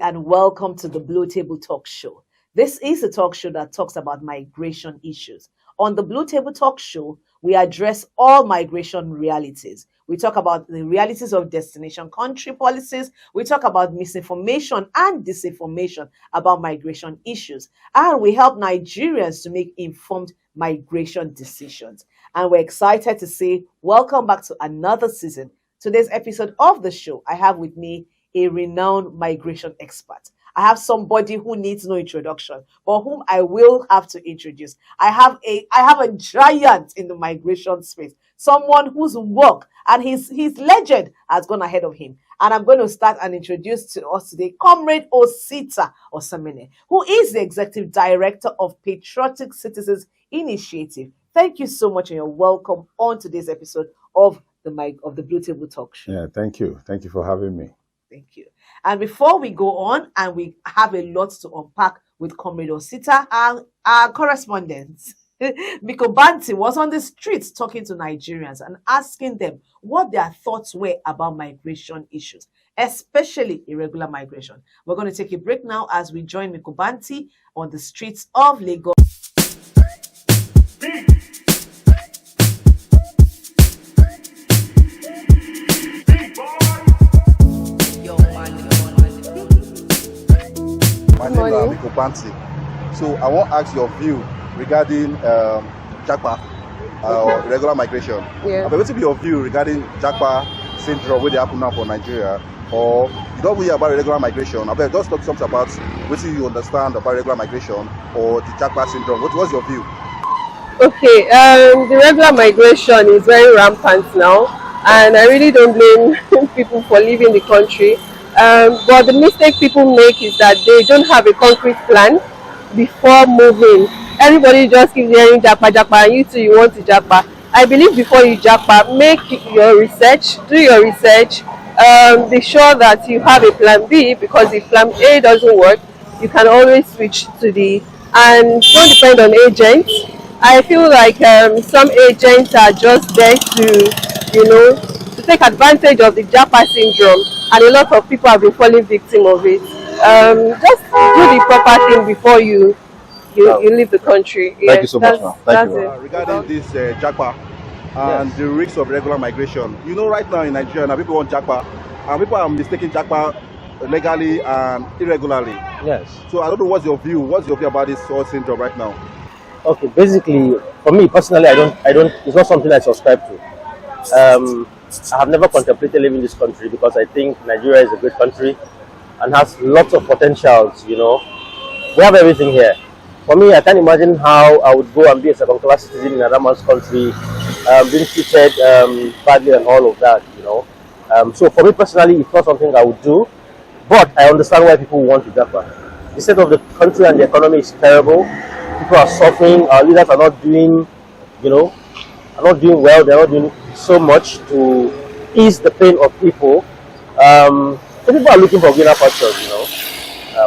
and welcome to the Blue Table Talk Show. This is a talk show that talks about migration issues. On the Blue Table Talk Show, we address all migration realities. We talk about the realities of destination country policies. We talk about misinformation and disinformation about migration issues. And we help Nigerians to make informed migration decisions. And we're excited to say, welcome back to another season. Today's episode of the show, I have with me a renowned migration expert. I have somebody who needs no introduction, but whom I will have to introduce. I have a giant in the migration space, someone whose work and his legend has gone ahead of him. And I'm going to start and introduce to us today Comrade Osita Osamene, who is the Executive Director of Patriotic Citizens Initiative. Thank you so much, and you're welcome on today's episode of the Blue Table Talk Show. Yeah, thank you. Thank you for having me. Thank you. And before we go on, and we have a lot to unpack with Comrade Osita, our correspondent, Miko Banti, was on the streets talking to Nigerians and asking them what their thoughts were about migration issues, especially irregular migration. We're going to take a break now as we join Miko Banti on the streets of Lagos. My name is Miko Banti. So I want to ask your view regarding Japa or irregular migration. Yeah. What will be your view regarding Japa syndrome, where they happen now for Nigeria? Or you don't really about irregular migration. I bet just talk something about what you understand about irregular migration or the Japa syndrome. What's your view? Okay, the regular migration is very rampant now, and I really don't blame people for leaving the country. But the mistake people make is that they don't have a concrete plan before moving. Everybody just keeps hearing Japa, Japa, and you too, you want to Japa. I believe before you Japa, make your research, do your research, be sure that you have a plan B, because if plan A doesn't work, you can always switch to the, and don't depend on agents. I feel like some agents are just there to take advantage of the Japa syndrome, and a lot of people have been falling victim of it. Just do the proper thing before you leave the country. Thank you so much, ma'am. Thank you. It. Regarding this Japa and the risks of regular migration, you know, right now in Nigeria, now people want Japa, and people are mistaking Japa legally and irregularly. Yes. So I don't know what's your view. What's your view about this whole syndrome right now? Okay. Basically, for me personally, I don't. It's not something I subscribe to. I have never contemplated leaving this country because I think Nigeria is a great country and has lots of potentials. You know, we have everything here. For me, I can't imagine how I would go and be a second-class citizen in another man's country, being treated badly and all of that. You know, so for me personally, it's not something I would do. But I understand why people want to Japa. The state of the country and the economy is terrible. People are suffering. Our leaders are not doing, well. They're not doing so much to ease the pain of people. So people are looking for greener pastures.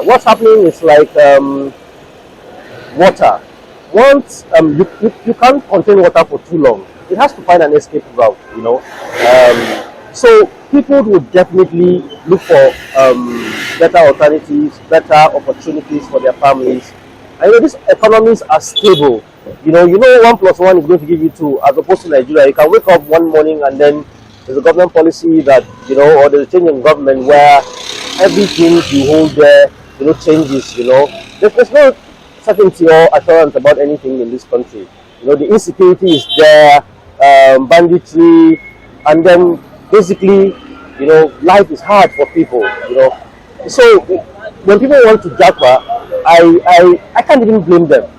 What's happening is like water. Once you can't contain water for too long, it has to find an escape route. So people would definitely look for better alternatives, better opportunities for their families. And these economies are stable. 1 plus 1 is going to give you 2, as opposed to Nigeria. You can wake up one morning and then there's a government policy that, or there's a change in government where everything you hold there, changes, There's no certainty or assurance about anything in this country. The insecurity is there, banditry, and then basically, life is hard for people, So when people want to Japa, I can't even blame them,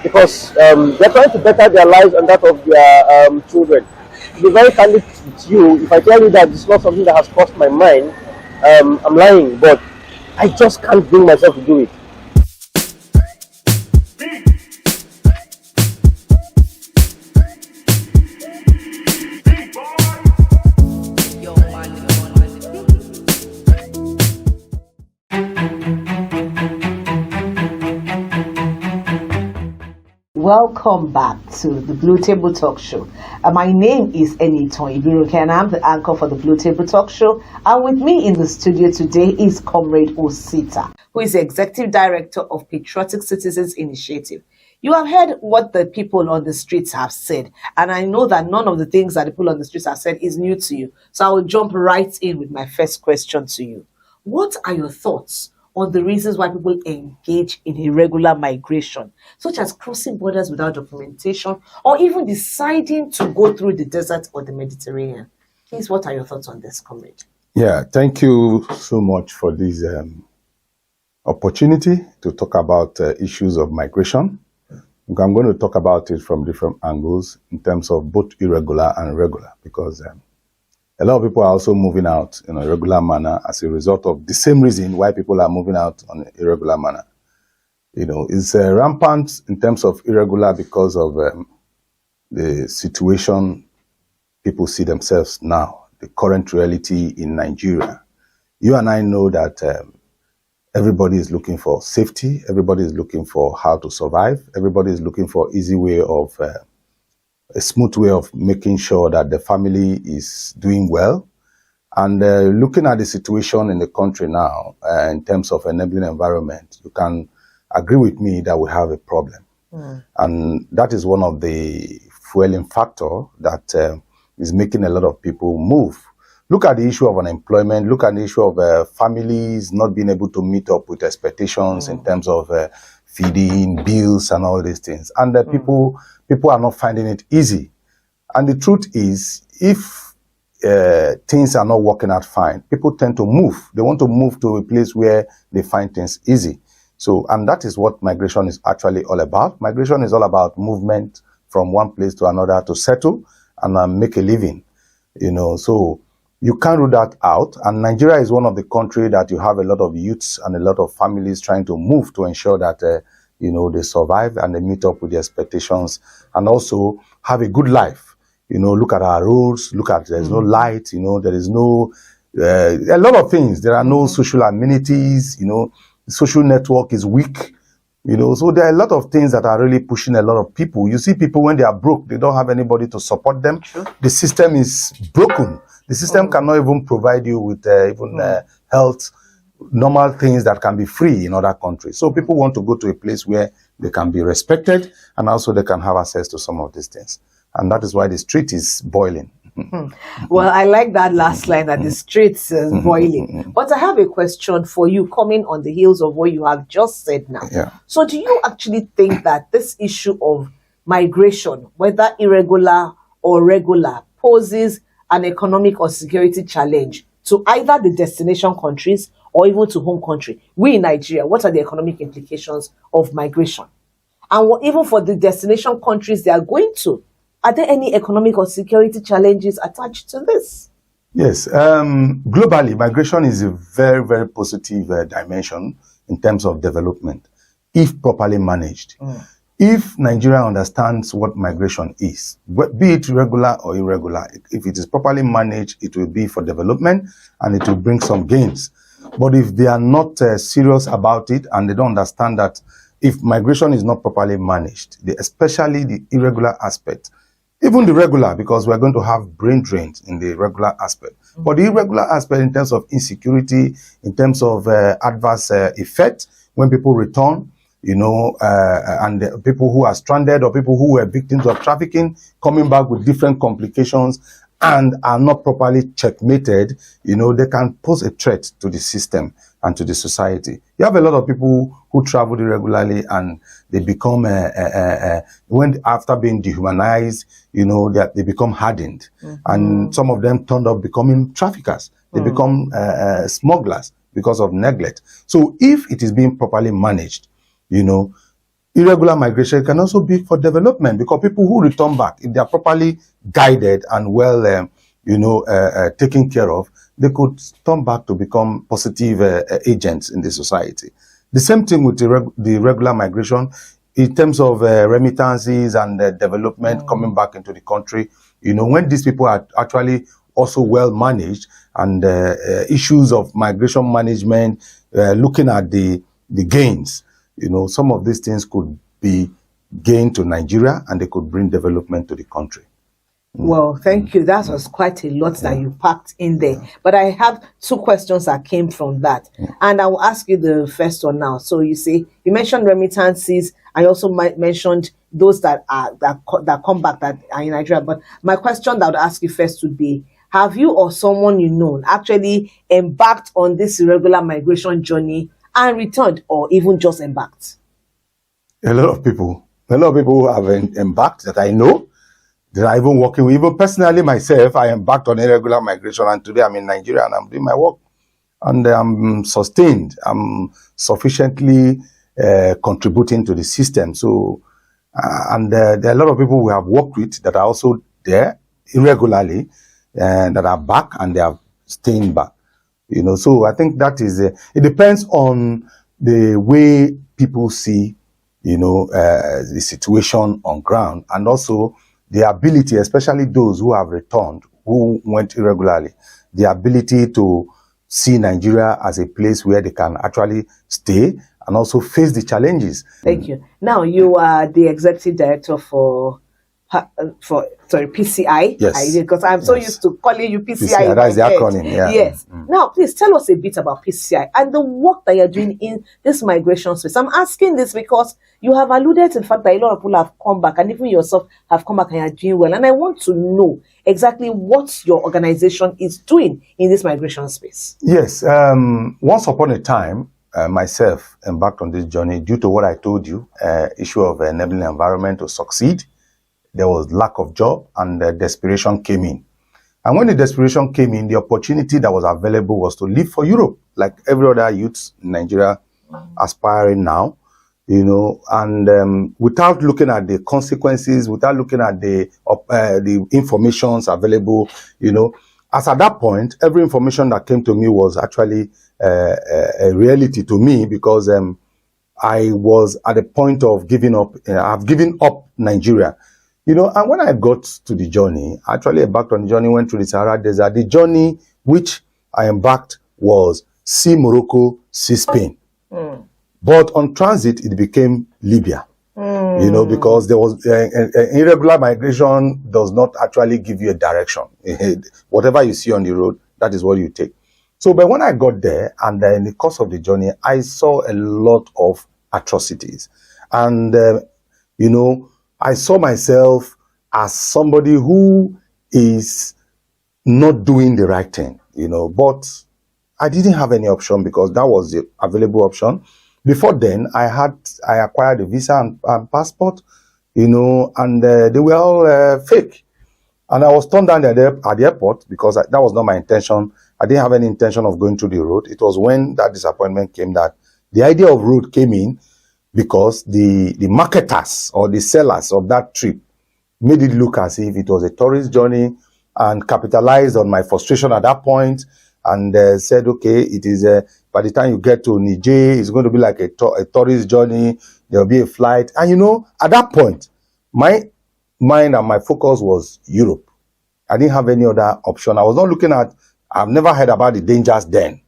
because they're trying to better their lives and that of their children. To be very candid with you, if I tell you that it's not something that has crossed my mind, I'm lying, but I just can't bring myself to do it. Welcome back to the Blue Table Talk Show. My name is Eniton Ibiruke and I'm the anchor for the Blue Table Talk Show. And with me in the studio today is Comrade Osita, who is the Executive Director of Patriotic Citizens Initiative. You have heard what the people on the streets have said, and I know that none of the things that the people on the streets have said is new to you. So I will jump right in with my first question to you. What are your thoughts on the reasons why people engage in irregular migration, such as crossing borders without documentation, or even deciding to go through the desert or the Mediterranean? Please, what are your thoughts on this, comrade? Yeah, thank you so much for this opportunity to talk about issues of migration. I'm going to talk about it from different angles in terms of both irregular and regular, because a lot of people are also moving out in a irregular manner as a result of the same reason why people are moving out on an irregular manner. You know, it's rampant in terms of irregular because of the situation people see themselves now, the current reality in Nigeria. You and I know that everybody is looking for safety. Everybody is looking for how to survive. Everybody is looking for easy way of, a smooth way of making sure that the family is doing well. And looking at the situation in the country now, in terms of enabling environment, you can agree with me that we have a problem. And that is one of the fueling factor that is making a lot of people move. Look at the issue of unemployment. Look at the issue of families not being able to meet up with expectations in terms of feeding, bills, and all these things. And people are not finding it easy. And the truth is, if things are not working out fine, people tend to move. They want to move to a place where they find things easy. So, and that is what migration is actually all about. Migration is all about movement from one place to another to settle and make a living. You know, so you can't rule that out. And Nigeria is one of the countries that you have a lot of youths and a lot of families trying to move to ensure that, you know, they survive and they meet up with the expectations and also have a good life. You know, look at our roads, look at, there's no light, you know, there is no, a lot of things. There are no social amenities, you know, the social network is weak. You know, so there are a lot of things that are really pushing a lot of people. You see people when they are broke, they don't have anybody to support them. Sure. The system is broken. The system cannot even provide you with health, normal things that can be free in other countries. So people want to go to a place where they can be respected and also they can have access to some of these things. And that is why the street is boiling. Well, I like that last line, that the streets is boiling. But I have a question for you coming on the heels of what you have just said now. Yeah. So do you actually think that this issue of migration, whether irregular or regular, poses an economic or security challenge to either the destination countries or even to home country? We in Nigeria, what are the economic implications of migration? And even for the destination countries they are going to, are there any economic or security challenges attached to this? Yes. Globally, migration is a very, very positive dimension in terms of development, if properly managed. If Nigeria understands what migration is, be it regular or irregular, if it is properly managed, it will be for development and it will bring some gains. But if they are not serious about it and they don't understand that if migration is not properly managed, especially the irregular aspect, even the regular, because we're going to have brain drains in the regular aspect. But the irregular aspect in terms of insecurity, in terms of adverse effect, when people return, you know, and the people who are stranded or people who were victims of trafficking, coming back with different complications and are not properly checkmated, you know, they can pose a threat to the system and to the society. You have a lot of people who travel irregularly and they become, when after being dehumanized, you know, they become hardened. And some of them turned up becoming traffickers. They become smugglers because of neglect. So if it is being properly managed, you know, irregular migration can also be for development, because people who return back, if they are properly guided and well, you know, taken care of, they could turn back to become positive agents in the society. The same thing with the regular migration in terms of remittances and development coming back into the country. You know, when these people are actually also well managed and issues of migration management, looking at the gains, you know, some of these things could be gain to Nigeria and they could bring development to the country. Well, thank you. That was quite a lot that you packed in there. But I have two questions that came from that. And I will ask you the first one now. So you see, you mentioned remittances. I also mentioned those that come back that are in Nigeria. But my question that I would ask you first would be, have you or someone you know actually embarked on this irregular migration journey and returned, or even just embarked? A lot of people who have embarked that I know, that are even working with. Even personally myself, I embarked on irregular migration, and today I'm in Nigeria and I'm doing my work. And I'm sustained. I'm sufficiently contributing to the system. So, and there are a lot of people we have worked with that are also there irregularly, and that are back and they are staying back. You know, so I think that is, it depends on the way people see, you know, the situation on ground, and also the ability, especially those who have returned, who went irregularly, the ability to see Nigeria as a place where they can actually stay and also face the challenges. Thank you. Now, you are the executive director for PCI. Yes. Because I'm so used to calling you PCI. PCI, that's the acronym, yeah. Yes. Now, please tell us a bit about PCI and the work that you're doing in this migration space. I'm asking this because you have alluded to the fact that a lot of people have come back, and even yourself have come back and are doing well. And I want to know exactly what your organization is doing in this migration space. Yes. Once upon a time, myself embarked on this journey due to what I told you, issue of enabling environment to succeed. There was lack of job, and desperation came in. And when the desperation came in, the opportunity that was available was to leave for Europe, like every other youth in Nigeria aspiring now, you know, and without looking at the consequences, without looking at the informations available, you know. As at that point, every information that came to me was actually a reality to me, because I was at the point of giving up. I've given up Nigeria. You know, and when I got to the journey, I actually embarked on the journey, went through the Sahara Desert. The journey which I embarked was see Morocco, see Spain. But on transit, it became Libya. You know, because there was irregular migration does not actually give you a direction. Whatever you see on the road, that is what you take. So, but when I got there, and in the course of the journey, I saw a lot of atrocities. And, you know, I saw myself as somebody who is not doing the right thing, you know, but I didn't have any option because that was the available option. Before then, I acquired a visa and passport, you know, and they were all fake. And I was turned down at the airport because that was not my intention. I didn't have any intention of going through the road. It was when that disappointment came that the idea of road came in, because the marketers or the sellers of that trip made it look as if it was a tourist journey, and capitalized on my frustration at that point, and said, okay, it is by the time you get to Niger, it's going to be like a tourist journey. There will be a flight. And you know, at that point, my mind and my focus was Europe. I didn't have any other option. I was not looking at, I've never heard about the dangers then,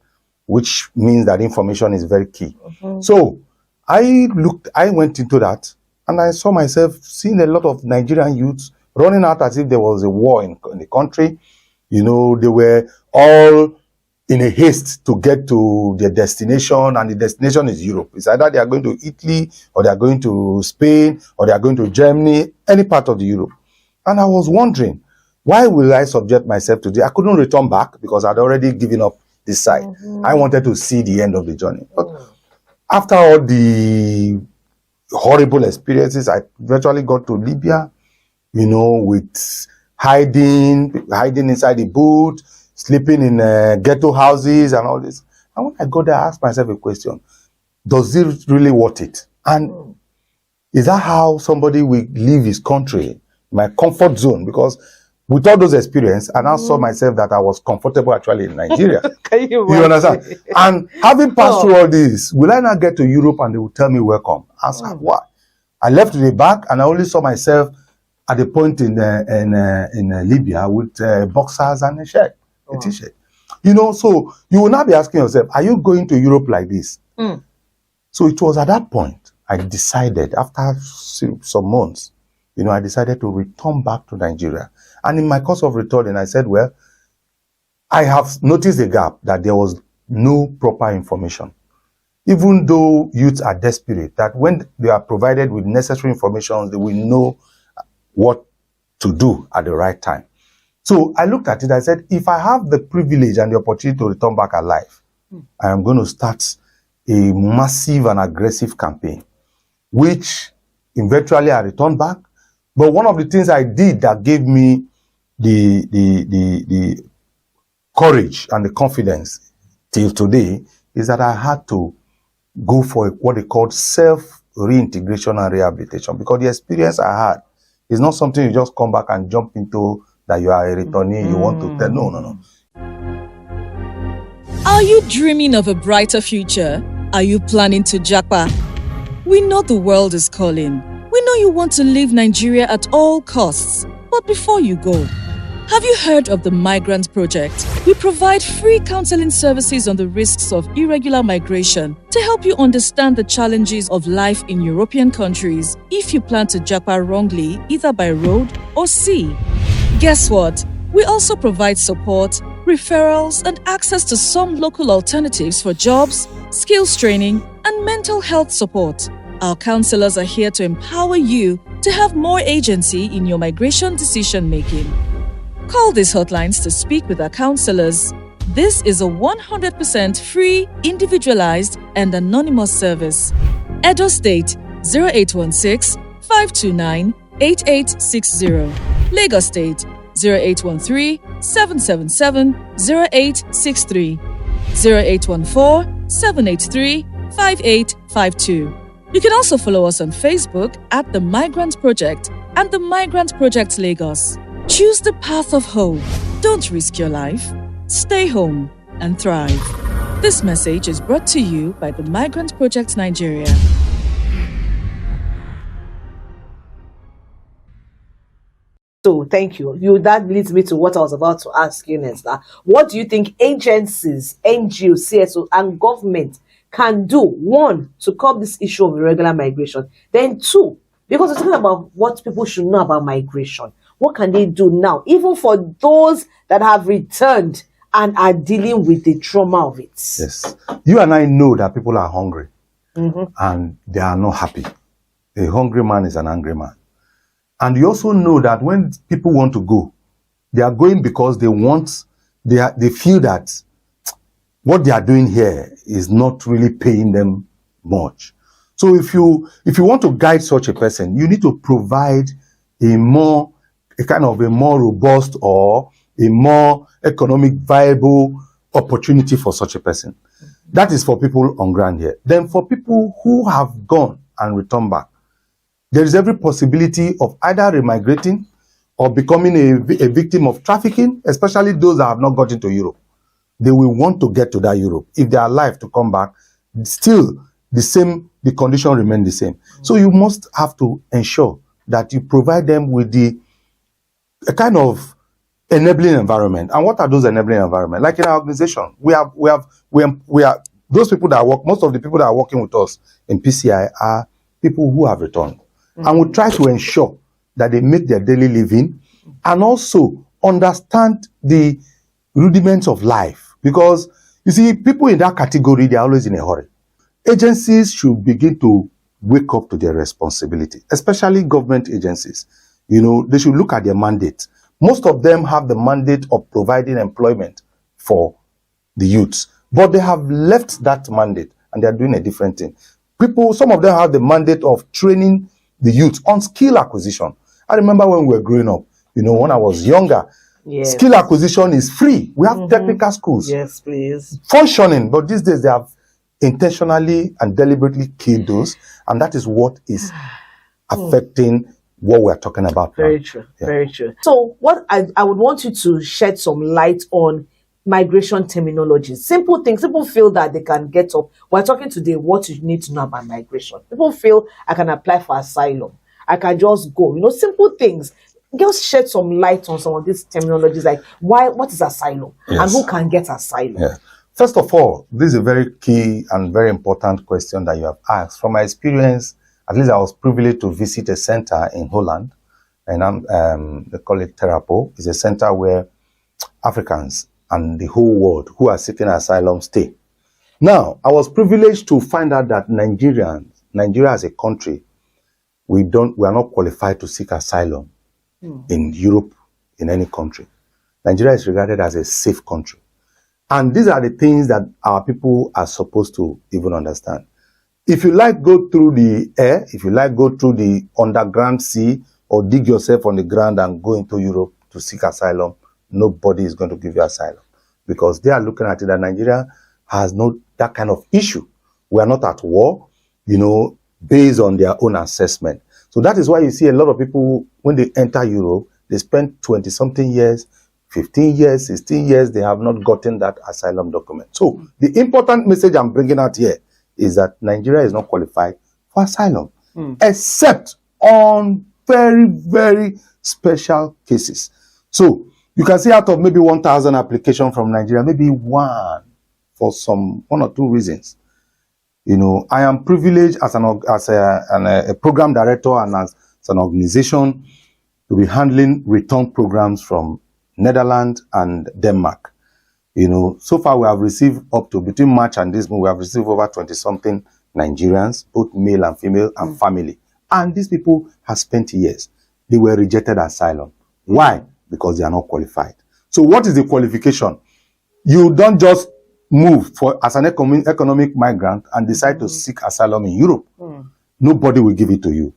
which means that information is very key. So I went into that, and I saw myself seeing a lot of Nigerian youths running out as if there was a war in the country. You know, they were all in a haste to get to their destination, and the destination is Europe. It's either they are going to Italy, or they are going to Spain, or they are going to Germany, any part of the Europe. And I was wondering, why will I subject myself to this? I couldn't return back because I'd already given up this side. I wanted to see the end of the journey. But after all the horrible experiences, I eventually got to Libya, you know, with hiding inside the boot, sleeping in ghetto houses and all this. And when I got there, I asked myself a question: does it really worth it? And is that how somebody will leave his country, my comfort zone? Because with all those experiences, I now saw myself that I was comfortable actually in Nigeria. Can you understand? And having passed through all this, will I now get to Europe and they will tell me welcome? I said, what? I left the back and I only saw myself at the point in Libya with boxers and a shirt, a t-shirt. You know, so you will now be asking yourself, are you going to Europe like this? So it was at that point I decided, after some months, I decided to return back to Nigeria. And in my course of returning, I said, well, I have noticed a gap that there was no proper information. Even though youths are desperate, that when they are provided with necessary information, they will know what to do at the right time. So I looked at it, I said, if I have the privilege and the opportunity to return back alive, I am going to start a massive and aggressive campaign, which eventually I returned back. But one of the things I did that gave me the courage and the confidence till today is that I had to go for what they called self-reintegration and rehabilitation, because the experience I had is not something you just come back and jump into, that you are a returnee, you want to tell. No. Are you dreaming of a brighter future? Are you planning to japa? We know the world is calling. We know you want to leave Nigeria at all costs. But before you go, have you heard of the Migrant Project? We provide free counseling services on the risks of irregular migration to help you understand the challenges of life in European countries if you plan to japa wrongly, either by road or sea. Guess what? We also provide support, referrals, and access to some local alternatives for jobs, skills training, and mental health support. Our counselors are here to empower you to have more agency in your migration decision-making. Call these hotlines to speak with our counselors. This is a 100% free, individualized, and anonymous service. Edo State 0816 529 8860. Lagos State 0813 777 0863. 0814 783 5852. You can also follow us on Facebook at The Migrant Project and The Migrant Project Lagos. Choose the path of hope. Don't risk your life. Stay home and thrive. This message is brought to you by The Migrant Project Nigeria. So thank you. That leads me to what I was about to ask you, Nesta. What do you think agencies, NGOs, CSO, and government can do? One, to curb this issue of irregular migration. Then two, because we're talking about what people should know about migration. What can they do now, even for those that have returned and are dealing with the trauma of it? Yes. You and I know that people are hungry and they are not happy. A hungry man is an angry man. And you also know that when people want to go, they are going because they feel that what they are doing here is not really paying them much. So if you want to guide such a person, you need to provide a more robust or a more economic viable opportunity for such a person. That is for people on ground here. Then for people who have gone and returned back, there is every possibility of either remigrating or becoming a victim of trafficking, especially those that have not gotten to Europe. They will want to get to that Europe. If they are alive to come back, still the condition remains the same. So you must have to ensure that you provide them with a kind of enabling environment. And what are those enabling environments? Like in our organization, we are those people that work, most of the people that are working with us in PCI are people who have returned. And we try to ensure that they make their daily living and also understand the rudiments of life. Because you see, people in that category, they're always in a hurry. Agencies should begin to wake up to their responsibility, especially government agencies. They should look at their mandate. Most of them have the mandate of providing employment for the youths, but they have left that mandate and they're doing a different thing. Some of them have the mandate of training the youth on skill acquisition. I remember when we were growing up, when I was younger, skill acquisition is free. We have technical schools. Yes, please. Functioning, but these days they have intentionally and deliberately killed those, and that is what is affecting what we're talking about. Very true. Yeah. Very true. So what I would want you to shed some light on migration terminology. Simple things. People feel that they can get up. We're talking today what you need to know about migration. People feel I can apply for asylum. I can just go. Simple things. Just shed some light on some of these terminologies, like what is asylum and who can get asylum? Yeah. First of all, this is a very key and very important question that you have asked. From my experience At least I was privileged to visit a center in Holland, and they call it Therapo. It's a center where Africans and the whole world who are seeking asylum stay. Now, I was privileged to find out that Nigeria as a country, we are not qualified to seek asylum in Europe, in any country. Nigeria is regarded as a safe country. And these are the things that our people are supposed to even understand. If you like go through the air, if you like go through the underground sea, or dig yourself on the ground and go into Europe to seek asylum, nobody is going to give you asylum. Because they are looking at it that Nigeria has no that kind of issue. We are not at war, based on their own assessment. So that is why you see a lot of people, when they enter Europe, they spend 20-something years, 15 years, 16 years, they have not gotten that asylum document. So the important message I'm bringing out here is that Nigeria is not qualified for asylum, except on very, very special cases. So you can see out of maybe 1,000 applications from Nigeria, maybe one or two reasons. I am privileged as a program director and as an organization to be handling return programs from Netherlands and Denmark. So far we have received between March and this month, we have received over 20-something Nigerians, both male and female and family. And these people have spent years. They were rejected asylum. Why? Because they are not qualified. So what is the qualification? You don't just move as an economic migrant and decide to seek asylum in Europe. Nobody will give it to you,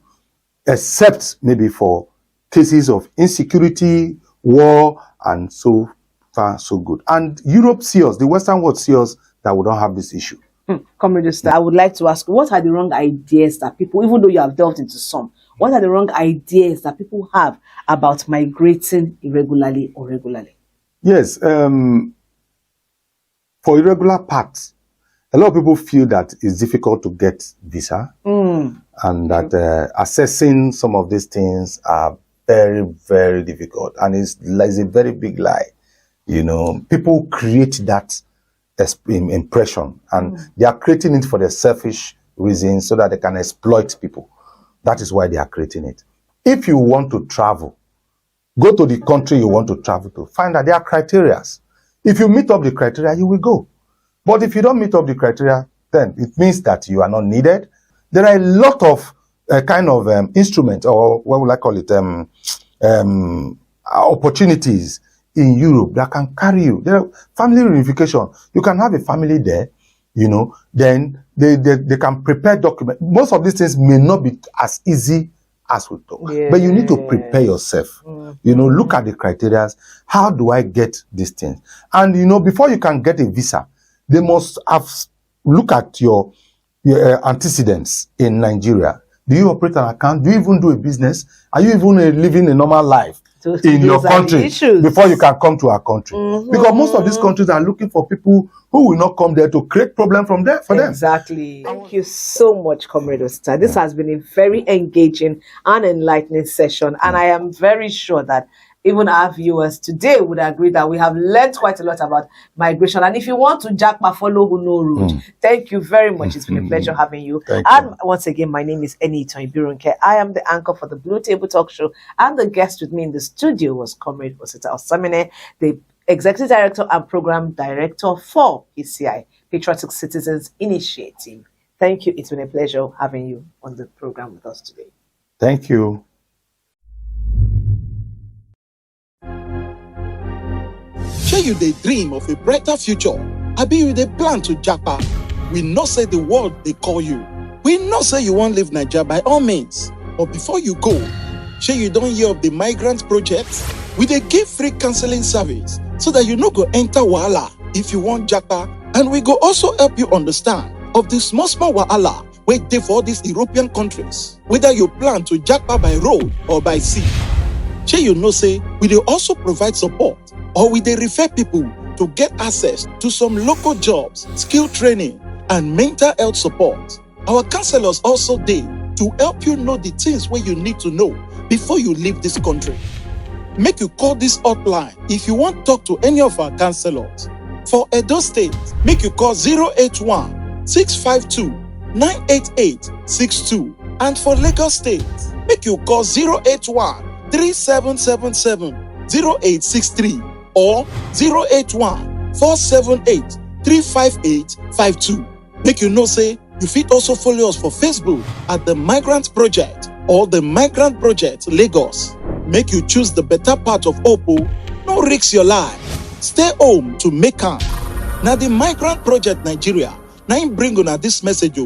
except maybe for cases of insecurity, war, and so far so good. And Europe sees us, the Western world sees us that we don't have this issue. Comrade Osta, I would like to ask, what are the wrong ideas that people, even though you have delved into some, what are the wrong ideas that people have about migrating irregularly or regularly? Yes, for irregular paths, a lot of people feel that it's difficult to get visa, and that assessing some of these things are very, very difficult, and it's a very big lie. People create that impression, and they are creating it for their selfish reasons so that they can exploit people. That is why they are creating it. If you want to travel, go to the country you want to travel to. Find out there are criteria. If you meet up the criteria, you will go. But if you don't meet up the criteria, then it means that you are not needed. There are a lot of instruments, or what would I call it, opportunities in Europe that can carry you. There are family reunification. You can have a family there, then they can prepare documents. Most of these things may not be as easy as we talk, but you need to prepare yourself. Look at the criteria. How do I get these things? And before you can get a visa, they must have look at your antecedents in Nigeria. Do you operate an account? Do you even do a business? Are you even living a normal life in your country before you can come to our country? Because most of these countries are looking for people who will not come there to create problem for them. Exactly. Thank you so much, Comrade Osta. This has been a very engaging and enlightening session, and I am very sure that even our viewers today would agree that we have learned quite a lot about migration. And if you want to Japa, follow who know route. Thank you very much. It's been a pleasure having you. Once again, my name is Eniton Ibirunke. I am the anchor for the Blue Table Talk Show, and the guest with me in the studio was Comrade Osita Osamene, the Executive Director and Program Director for PCI, Patriotic Citizens Initiative. Thank you. It's been a pleasure having you on the program with us today. Thank you. Shey you dey dream of a brighter future? Abi you dey plan to japa? We know say the world dey call you. We know say you wan leave Naija by all means. But before you go, shey you don hear of the migrant project? We dey give free counseling service so that you no go enter wahala if you wan japa, and we go also help you understand of the small wahala wey dey for all these European countries, whether you plan to japa by road or by sea. Shey you know say we dey also provide support, or we dey refer people to get access to some local jobs, skill training, and mental health support. Our counselors also dey to help you know the things wey you need to know before you leave this country. Make you call this hotline if you wan talk to any of our counselors. For Edo State, make you call 081 652 98862. And for Lagos State, make you call 081 3777 0863 or 081 478 35852. Make you know say you fit also follow us for Facebook at The Migrant Project or The Migrant Project Lagos. Make you choose the better part of Oppo, no risk your life. Stay home to make am. Now The Migrant Project Nigeria, now bring on this message.